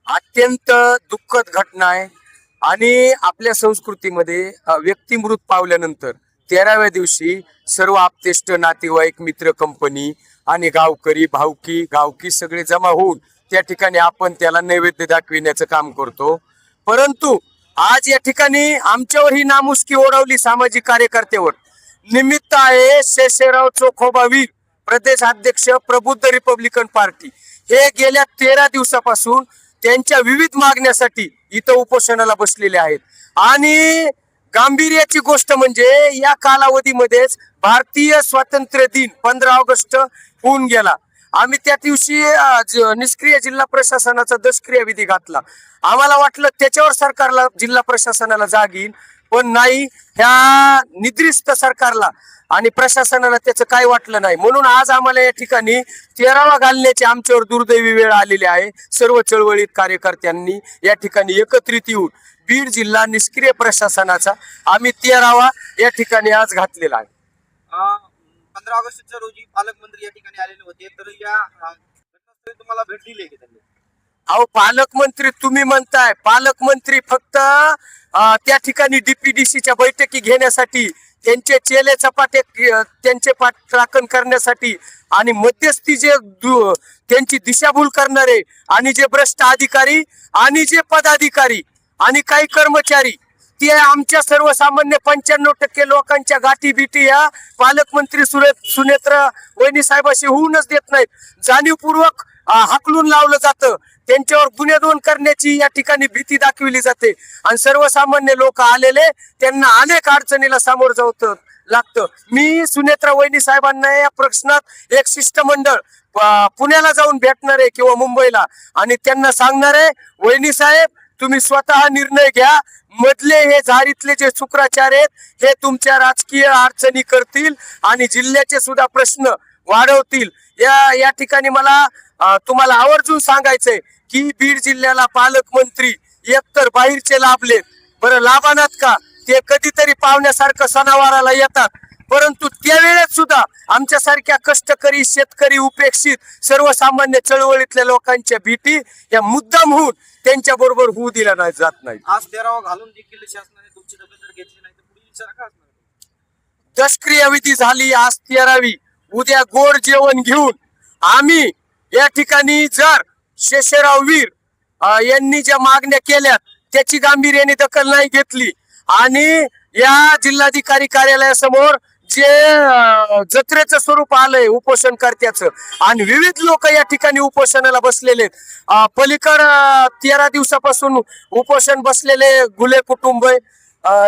अत्यंत दुःखद घटना आहे आणि आपल्या संस्कृतीमध्ये व्यक्तिमृत पावल्यानंतर 13व्या दिवशी सर्व आप्तेष्ट नातेवाईक मित्र कंपनी आणि गावकरी गावकी सगळे जमा होऊन त्या ठिकाणी आपण त्याला नैवेद्य दाखविण्याचं काम करतो। परंतु आज या ठिकाणी आमच्यावर ही नामुष्की ओढवली सामाजिक कार्यकर्त्यावर। निमित्त आहे शेषराव चोखोबा वीर प्रदेश अध्यक्ष प्रबुद्ध रिपब्लिकन पार्टी हे गेल्या 13 दिवसापासून त्यांच्या विविध मागण्यासाठी इथं उपोषणाला बसलेले आहेत। आणि गांभीर्याची गोष्ट म्हणजे या कालावधीमध्येच भारतीय स्वातंत्र्य दिन 15 ऑगस्ट होऊन गेला। आम्ही त्या दिवशी निष्क्रिय जिल्हा प्रशासनाचा दशक्रिया विधी घातला। आम्हाला वाटलं त्याच्यावर सरकारला जिल्हा प्रशासनाला जाग येईल, पण नाही, ह्या निद्रिस्त सरकारला आणि प्रशासनाला त्याचं काय वाटलं नाही। म्हणून आज आम्हाला या ठिकाणी 13वा घालण्याची आमच्यावर दुर्दैवी वेळ आलेली आहे। सर्व चळवळीत कार्यकर्त्यांनी या ठिकाणी एकत्रित येऊन बीड जिल्हा निष्क्रिय प्रशासनाचा आम्ही 13वा या ठिकाणी आज घातलेला आहे। 15 ऑगस्टच्या रोजी पालकमंत्री या ठिकाणी आलेले होते, तर या घटनास्थळी तुम्हाला भेट दिली आहे त्यांनी? अहो, पालकमंत्री तुम्ही म्हणताय, पालकमंत्री फक्त त्या ठिकाणी डीपीडीसीच्या बैठकी घेण्यासाठी, त्यांचे चेले चपाटे त्यांचे पाठराखण करण्यासाठी आणि मध्यस्थी जे त्यांची दिशाभूल करणारे आणि जे भ्रष्ट अधिकारी आणि जे पदाधिकारी आणि काही कर्मचारी ते आमच्या सर्वसामान्य 95% लोकांच्या गाठी बिटी या पालकमंत्री सुनेत्रा वहिनी साहेबाशी होऊनच देत नाहीत। जाणीवपूर्वक हाकलून लावलं जातं, त्यांच्यावर गुन्हे नोंद करण्याची या ठिकाणी भीती दाखविली जाते आणि सर्वसामान्य लोक आलेले त्यांना अनेक अडचणीला सामोरं जावं लागतं। मी सुनेत्रा वहिनी साहेबांना या प्रश्नात एक शिष्टमंडळ पुण्याला जाऊन भेटणार आहे किंवा मुंबईला आणि त्यांना सांगणार आहे, वहिनी साहेब तुम्ही स्वतः निर्णय घ्या, मधले हे झारीतले जे शुक्राचार आहेत हे तुमच्या राजकीय अडचणी करतील आणि जिल्ह्याचे सुद्धा प्रश्न वाढवतील। या ठिकाणी मला तुम्हाला आवर्जून सांगायचंय की बीड जिल्ह्याला पालकमंत्री एकतर बाहेरचे लाभलेत, बरं लाभानात का, ते कधीतरी पाहुण्यासारखं सणावाराला येतात, परंतु त्यावेळेस सुद्धा आमच्यासारख्या कष्टकरी शेतकरी उपेक्षित सर्वसामान्य चळवळीतल्या लोकांच्या भीती या मुद्दाम होऊन त्यांच्या बरोबर होऊ दिला नाही जात नाही। आज 13वा घालून देखील शासनाने तुमची दखल जर घेतली नाही तर पुढील विचार काय असणार? दशक्रिया विधी झाली, आज 13वी, उद्या गोड जेवण घेऊन आम्ही या ठिकाणी जर शेषराव वीर यांनी ज्या मागण्या केल्यात त्याची गांभीर्याने दखल नाही घेतली आणि या जिल्हाधिकारी कार्यालयासमोर जे जत्रेचं स्वरूप आलंय उपोषणकर्त्याचं आणि विविध लोक या ठिकाणी उपोषणाला बसलेले, पलीकड 13 दिवसापासून उपोषण बसलेले गुले कुटुंब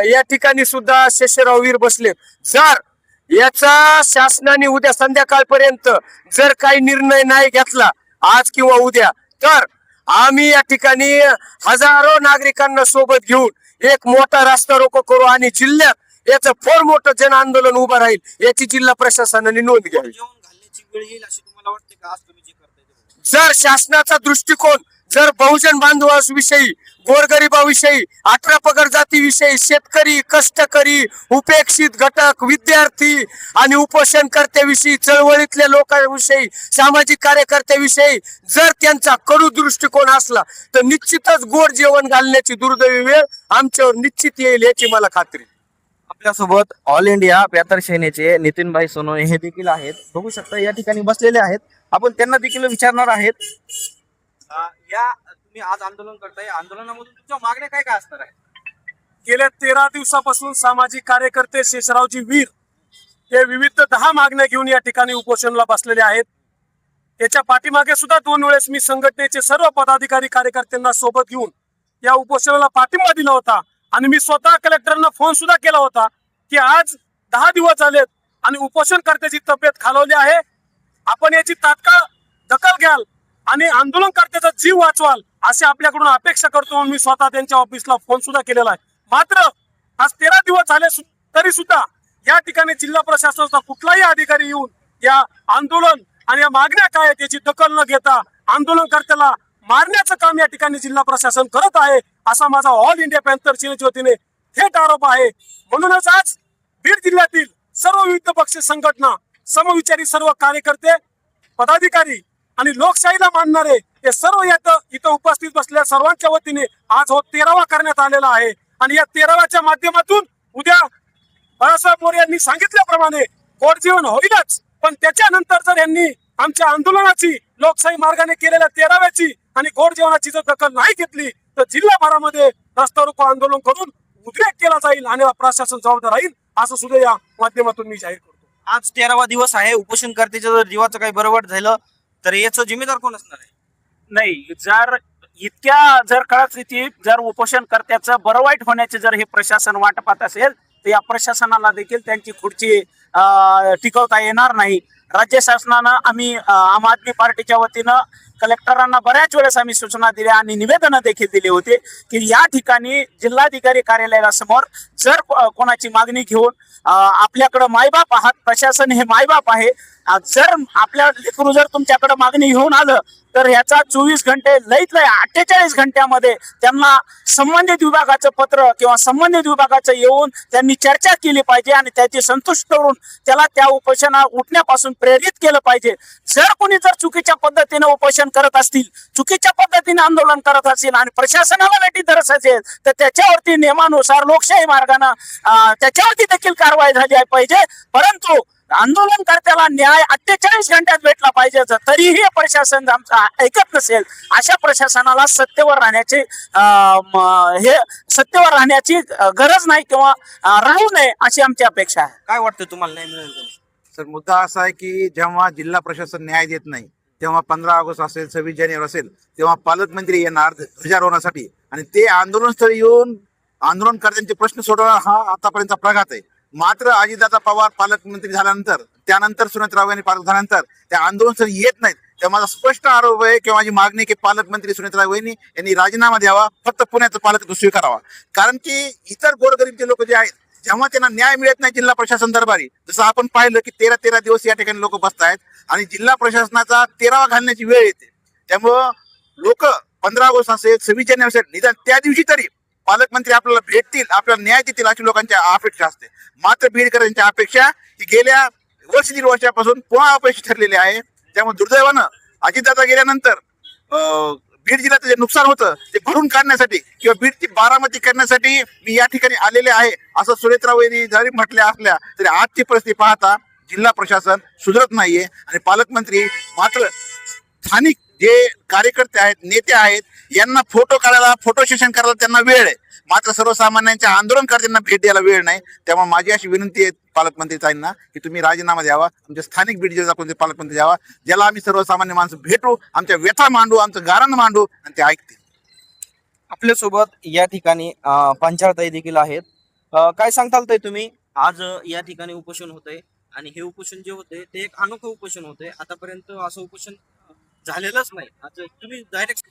या ठिकाणी सुद्धा शेषराव वीर बसले। जर याचा शासनाने उद्या संध्याकाळपर्यंत जर काही निर्णय नाही घेतला आज किंवा उद्या, तर आम्ही या ठिकाणी हजारो नागरिकांना सोबत घेऊन एक मोठा रास्ता रोको करू आणि जिल्ह्यात याचं फार मोठं जन आंदोलन उभं राहील याची जिल्हा प्रशासनाने नोंद घ्यावी। जेवण घालण्याची वेळ येईल अशी तुम्हाला वाटते का आज तुम्ही जे करताय ते? जर शासनाचा दृष्टिकोन जर बहुजन बांधवाविषयी, गोरगरिबाविषयी, 18 पगड जातीविषयी, शेतकरी, कष्टकरी, उपेक्षित घटक, विद्यार्थी आणि उपोषणकर्त्याविषयी, चळवळीतल्या लोकांविषयी, सामाजिक कार्यकर्त्याविषयी जर त्यांचा कडू दृष्टिकोन असला तर निश्चितच गोड जेवण घालण्याची दुर्दैवी वेळ आमच्यावर निश्चित येईल याची मला खात्री। आपल्यासोबत ऑल इंडिया बेहतर सेनेचे नितीनभाई सोनवणे हे देखील आहेत, बघू शकता या ठिकाणी बसलेले आहेत। आपण त्यांना देखील विचारणार आहेत। या तुम्ही आज आंदोलन करताय, आंदोलनामधून तुमच्या मागण्या काय काय असणार आहे? गेल्या 13 दिवसापासून सामाजिक कार्यकर्ते शेषरावजी वीर हे विविध 10 मागण्या घेऊन या ठिकाणी उपोषणाला बसलेले आहेत। त्याच्या पाठीमागे सुद्धा 2 वेळेस मी संघटनेचे सर्व पदाधिकारी कार्यकर्त्यांना सोबत घेऊन या उपोषणाला पाठिंबा दिला होता आणि मी स्वतः कलेक्टरांना फोन सुद्धा केला होता की आज 10 दिवस झालेत आणि उपोषणकर्त्याची तब्येत खालावली आहे, आपण याची तात्काळ दखल घ्याल आणि आंदोलनकर्त्याचा जीव वाचवाल असे आपल्याकडून अपेक्षा करतो। मी स्वतः त्यांच्या ऑफिसला फोन सुद्धा केलेला आहे। मात्र आज 13 दिवस झाले तरी सुद्धा या ठिकाणी जिल्हा प्रशासनाचा कुठलाही अधिकारी येऊन या आंदोलन आणि या मागण्या काय आहेत याची दखल न घेता आंदोलनकर्त्याला मारण्याचं काम या ठिकाणी जिल्हा प्रशासन करत आहे असा माझा ऑल इंडिया पॅन्थर सेनेच्या वतीने थेट आरोप आहे। म्हणूनच आज बीड जिल्ह्यातील सर्व विविध पक्ष संघटना, समविचारी सर्व कार्यकर्ते, पदाधिकारी आणि लोकशाहीला मानणारे हे सर्व इथं उपस्थित बसलेल्या सर्वांच्या वतीने आज 13वा करण्यात आलेला आहे. आणि या 13व्याच्या माध्यमातून उद्या बाळासाहेब मोरे यांनी सांगितल्याप्रमाणे गोडजीवन होईलच, पण त्याच्यानंतर जर यांनी आमच्या आंदोलनाची, लोकशाही मार्गाने केलेल्या 13व्याची आणि गोडजेवणाची जर दखल नाही घेतली तर जिल्हाभरामध्ये रस्ता रोको आंदोलन करून उद्रेक केला जाईल आणि प्रशासन जबाबदार राहील, असं सुद्धा या माध्यमातून मी जाहीर करतो. आज 13वा दिवस आहे. उपोषणकर्त्याच्या जर जीवाचं काही बरं वाईट झालं तर याचं जिम्मेदार कोण असणार आहे? नाही, जर इतक्या जर कळत स्थितीत जर उपोषणकर्त्याचं बरं वाईट होण्याचे जर हे प्रशासन वाट पाहत असेल तर या प्रशासनाला देखील त्यांची खुर्ची टिकवता येणार नाही. राज्य शासनानं आम्ही आम आदमी पार्टीच्या वतीनं कलेक्टरांना बऱ्याच वेळेस आम्ही सूचना दिल्या आणि निवेदनं देखील दिली होती की या ठिकाणी जिल्हाधिकारी कार्यालयासमोर जर कोणाची मागणी घेऊन आपल्याकडं मायबाप आहात, प्रशासन हे मायबाप आहे, जर आपल्या लेकरू जर तुमच्याकडे मागणी घेऊन आलं तर ह्याचा 24 घंटे लईत लई 48 घंट्यामध्ये त्यांना संबंधित विभागाचं पत्र किंवा संबंधित विभागाचं येऊन त्यांनी चर्चा केली पाहिजे आणि त्याची संतुष्ट करून त्याला त्या उपोषणा उठण्यापासून प्रेरित केलं पाहिजे. जर कोणी जर चुकीच्या पद्धतीने उपोषण करत असतील, चुकीच्या पद्धतीने आंदोलन करत असतील आणि प्रशासनाला वेठी धरत असेल तर त्याच्यावरती नियमानुसार लोकशाही मार्गाने त्याच्यावरती देखील कारवाई झाली पाहिजे. परंतु आंदोलनकर्त्याला न्याय 48 घंट्यात भेटला पाहिजे. तरीही प्रशासन आमचं ऐकत नसेल, अशा प्रशासनाला सत्तेवर राहण्याची गरज नाही किंवा राहू नये अशी आमची अपेक्षा आहे. काय वाटतं तुम्हाला न्याय मिळेल का? सर, मुद्दा असा आहे की जेव्हा जिल्हा प्रशासन न्याय देत नाही तेव्हा 15 ऑगस्ट असेल, 26 जानेवारी असेल, तेव्हा पालकमंत्री येणार ध्वजारोहणासाठी आणि ते आंदोलनस्थळी येऊन आंदोलनकर्त्यांचे प्रश्न सोडवणं हा आतापर्यंतचा प्रघात आहे. मात्र अजितदादा पवार पालकमंत्री झाल्यानंतर, त्यानंतर सुनेत्राव यांनी पालक झाल्यानंतर त्या आंदोलनस्थळी येत नाहीत. तेव्हा माझा स्पष्ट आरोप आहे किंवा माझी मागणी की पालकमंत्री सुनेत्राव यांनी राजीनामा द्यावा, फक्त पुण्याचं पालकत्व स्वीकारावा. कारण की इतर गोरगरीबचे लोक जे आहेत, जेव्हा त्यांना न्याय मिळत नाही जिल्हा प्रशासन दरबारी, जसं आपण पाहिलं की 13 दिवस या ठिकाणी लोक बसतायत आणि जिल्हा प्रशासनाचा 13वा घालण्याची वेळ येते. त्यामुळं लोक 15 ऑगस्ट असेल, 26 जानेवारी असेल, निदान त्या दिवशी तरी पालकमंत्री आपल्याला भेटतील, आपल्याला न्याय देतील अशी लोकांच्या अपेक्षा असते. मात्र बीडकरांच्या अपेक्षा ही गेल्या वर्ष 1.5 वर्षापासून पुन्हा अपेक्षा ठरलेली आहे. त्यामुळे दुर्दैवानं अजितदादा गेल्यानंतर बीड जिल्ह्याचं जे नुकसान होतं ते भरून काढण्यासाठी किंवा बीडची बारामती करण्यासाठी मी या ठिकाणी आलेले आहे असं सुनेत्राव यांनी जरी म्हटल्या असल्या तरी आजची परिस्थिती पाहता जिल्हा प्रशासन सुधरत नाहीये आणि पालकमंत्री मात्र स्थानिक जे कार्यकर्ते आहेत, नेते आहेत, यांना फोटो काढायला, फोटो सेशन करायला त्यांना वेळ आहे, मात्र सर्वसामान्यांच्या आंदोलनकर्त्यांना भेट द्यायला वेळ नाही. त्यामुळे माझी अशी विनंती आहे पालकमंत्रीताईंना की तुम्ही राजीनामा द्यावा, आमच्या स्थानिक बीड जिल्ह्याचा कोणते पालकमंत्री द्यावा, ज्याला आम्ही सर्वसामान्य माणसं भेटू, आमच्या व्यथा मांडू, आमचं गारण मांडू आणि ते ऐकतील. आपल्यासोबत या ठिकाणी पंचाळताई देखील आहेत. काय सांगताल ताई तुम्ही? आज या ठिकाणी उपोषण होतंय आणि हे उपोषण जे होते ते एक अनोखं उपोषण होते. आतापर्यंत असं उपोषण झालेलंच नाही. आज तुम्ही डायरेक्ट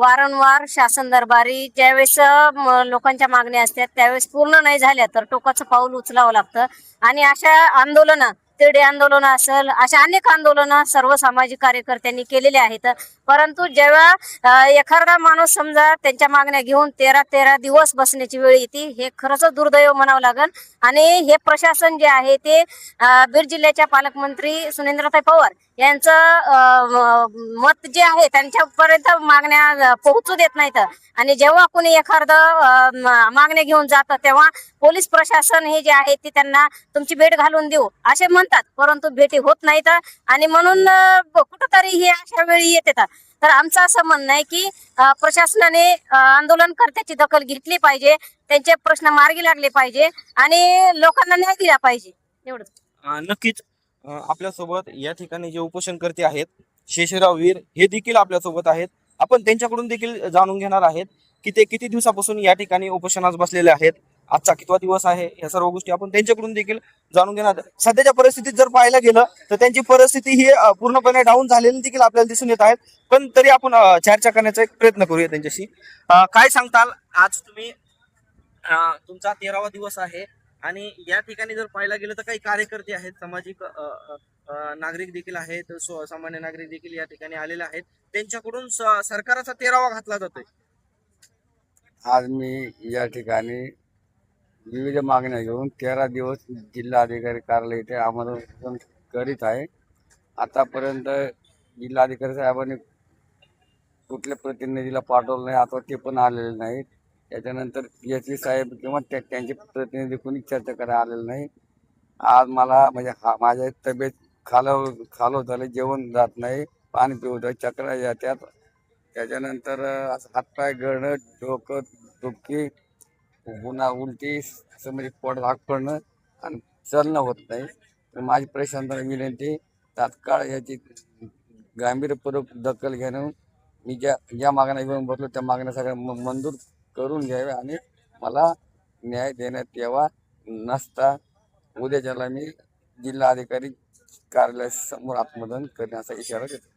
वारंवार शासन दरबारी ज्यावेळेस लोकांच्या मागण्या असतात त्यावेळेस पूर्ण नाही झाल्या तर टोकाचं पाऊल उचलावं लागतं. आणि अशा आंदोलनं, तिरडी आंदोलनं असेल, अशा अनेक आंदोलनं सर्व सामाजिक कार्यकर्त्यांनी केलेले आहेत. परंतु जेव्हा एखादा माणूस समजा त्यांच्या मागण्या घेऊन 13 दिवस बसण्याची वेळ येते, हे खरंच दुर्दैव म्हणावं लागेल. आणि हे प्रशासन जे आहे ते बीड जिल्ह्याच्या पालकमंत्री सुनेत्राताई पवार यांचं मत जे आहे त्यांच्यापर्यंत मागण्या पोहोचू देत नाहीत. आणि जेव्हा कोणी एखादं मागण्या घेऊन जातं तेव्हा पोलीस प्रशासन हे जे आहे ते त्यांना तुमची भेट घालून देऊ असे म्हणतात, परंतु भेटी होत नाहीत. आणि म्हणून कुठंतरी हे अशा वेळी येतात. तर आमचं असं म्हणणं आहे की प्रशासनाने आंदोलनकर्त्याची दखल घेतली पाहिजे, त्यांचे प्रश्न मार्गी लागले पाहिजे आणि लोकांना न्याय दिला पाहिजे. एवढंच. नक्कीच आपल्यासोबत या ठिकाणी जे उपोषणकर्ते आहेत, शेषराव वीर हे देखील आपल्यासोबत आहेत. आपण त्यांच्याकडून देखील जाणून घेणार आहेत की ते किती दिवसापासून या ठिकाणी उपोषणास बसलेले आहेत, आजचा कितवा दिवस आहे, या सर्व गोष्टी आपण त्यांच्याकडून देखील जाणून घेणार. सध्याच्या परिस्थितीत जर पाहायला गेलं तर त्यांची परिस्थिती ही पूर्णपणे डाऊन झालेली देखील आपल्याला दिसून येत आहेत. पण तरी आपण चर्चा करण्याचा एक प्रयत्न करूया त्यांच्याशी. काय सांगताल, आज तुम्ही तुमचा 13वा दिवस आहे आणि या ठिकाणी जर पाहायला गेलं तर काही कार्यकर्ते आहेत, सामाजिक नागरिक देखील आहेत, सामान्य नागरिक देखील या ठिकाणी आलेले आहेत. त्यांच्याकडून सरकाराचा 13वा घातला जातोय. आज मी या ठिकाणी विविध मागण्या घेऊन 13 दिवस जिल्हाधिकारी कार्यालय इथे आंदोलन करीत आहे. आतापर्यंत जिल्हाधिकारी साहेबांनी कुठल्या प्रतिनिधीला पाठवलं नाही, आता ते पण आलेले नाहीत. त्याच्यानंतर PSC साहेब किंवा त्यांचे प्रतिनिधी कोणी चर्चा करायला आलेले नाही. आज मला म्हणजे माझ्या तब्येत खालो झालं, जेवण जात नाही, पाणी पिऊ जात, चक्रा येतात. त्याच्यानंतर असं हातपाय गळणं, डोकं दुखी, पुन्हा उलटी, असं म्हणजे पोट भाग पडणं आणि चलणं होत नाही. तर माझी प्रशासनाला विनंती, तात्काळ याची गांभीर्यपूर्वक दखल घेणं, मी ज्या मागण्या घेऊन बसलो त्या मागण्या सगळ्या मंजूर करून घ्याव्या आणि मला न्याय देण्यात यावा. नसता उद्याच्याला मी जिल्हाधिकारी कार्यालयासमोर आत्मदहन करण्याचा इशारा देतो.